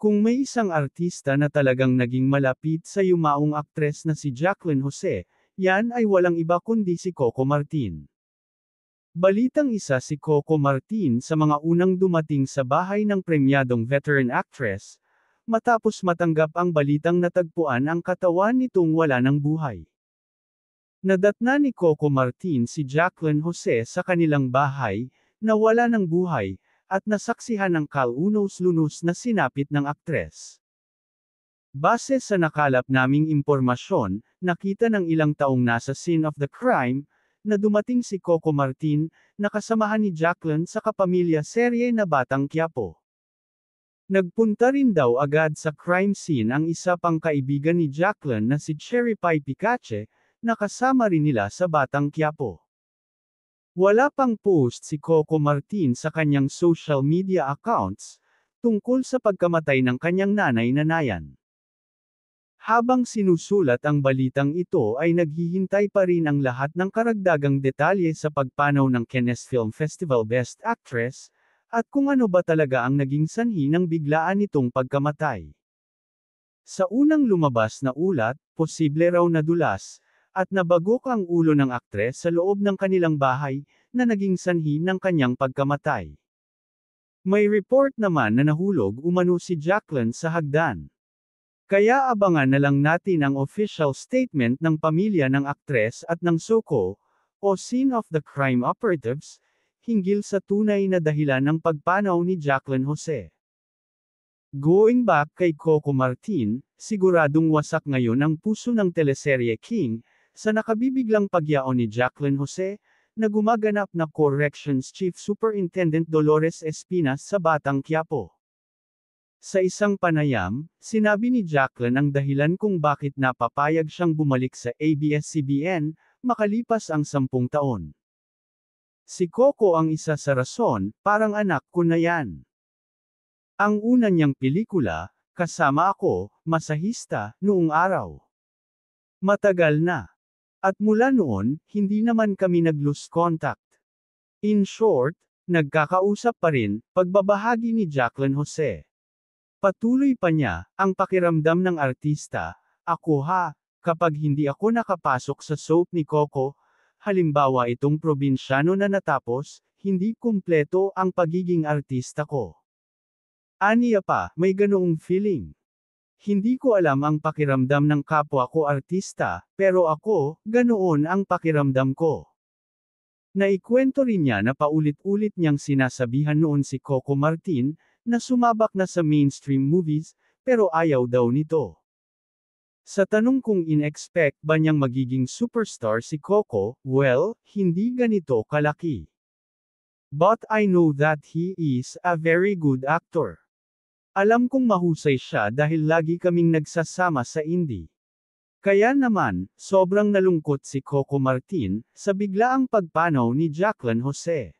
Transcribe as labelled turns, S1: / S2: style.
S1: Kung may isang artista na talagang naging malapit sa yumaong aktres na si Jacqueline Jose, yan ay walang iba kundi si Coco Martin. Balitang isa si Coco Martin sa mga unang dumating sa bahay ng premyadong veteran actress, matapos matanggap ang balitang natagpuan ang katawan nitong wala ng buhay. Nadatna ni Coco Martin si Jacqueline Jose sa kanilang bahay, na wala ng buhay, at nasaksihan ang kalunos-lunos na sinapit ng aktres. Base sa nakalap naming impormasyon, nakita ng ilang taong nasa scene of the crime, na dumating si Coco Martin, na kasamahan ni Jacqueline sa kapamilya serye na Batang Quiapo. Nagpunta rin daw agad sa crime scene ang isa pang kaibigan ni Jacqueline na si Cherry Pie Picache, na kasama rin nila sa Batang Quiapo. Wala pang post si Coco Martin sa kanyang social media accounts, tungkol sa pagkamatay ng kanyang nanay na Nayan. Habang sinusulat ang balitang ito ay naghihintay pa rin ang lahat ng karagdagang detalye sa pagpanaw ng Cannes Film Festival Best Actress, at kung ano ba talaga ang naging sanhi ng biglaan nitong pagkamatay. Sa unang lumabas na ulat, posible raw nadulas, at nabagok ang ulo ng aktres sa loob ng kanilang bahay, na naging sanhi ng kanyang pagkamatay. May report naman na nahulog umano si Jacqueline sa hagdan. Kaya abangan na lang natin ang official statement ng pamilya ng aktres at ng SOCO, o Scene of the Crime Operatives, hinggil sa tunay na dahilan ng pagpanaw ni Jacqueline Jose. Going back kay Coco Martin, siguradong wasak ngayon ang puso ng teleserye King, sa nakabibiglang pagyaon ni Jacqueline Jose, na gumaganap na Corrections Chief Superintendent Dolores Espinas sa Batang Quiapo. Sa isang panayam, sinabi ni Jacqueline ang dahilan kung bakit napapayag siyang bumalik sa ABS-CBN, makalipas ang 10 taon. Si Coco ang isa sa rason, parang anak ko na yan. Ang una niyang pelikula, Kasama Ako, masahista, noong araw. Matagal na. At mula noon, hindi naman kami nag-lose contact. In short, nagkakausap pa rin, pagbabahagi ni Jacqueline Jose. Patuloy pa niya, ang pakiramdam ng artista, ako ha, kapag hindi ako nakapasok sa soap ni Coco, halimbawa itong probinsyano na natapos, hindi kumpleto ang pagiging artista ko. Aniya pa, may ganoong feeling. Hindi ko alam ang pakiramdam ng kapwa ko artista, pero ako, ganoon ang pakiramdam ko. Naikwento rin niya na paulit-ulit niyang sinasabihan noon si Coco Martin, na sumabak na sa mainstream movies, pero ayaw daw nito. Sa tanong kung in-expect ba niyang magiging superstar si Coco, well, hindi ganito kalaki. But I know that he is a very good actor. Alam kong mahusay siya dahil lagi kaming nagsasama sa indie. Kaya naman, sobrang nalungkot si Coco Martin, sa biglaang pagpanaw ni Jacqueline Jose.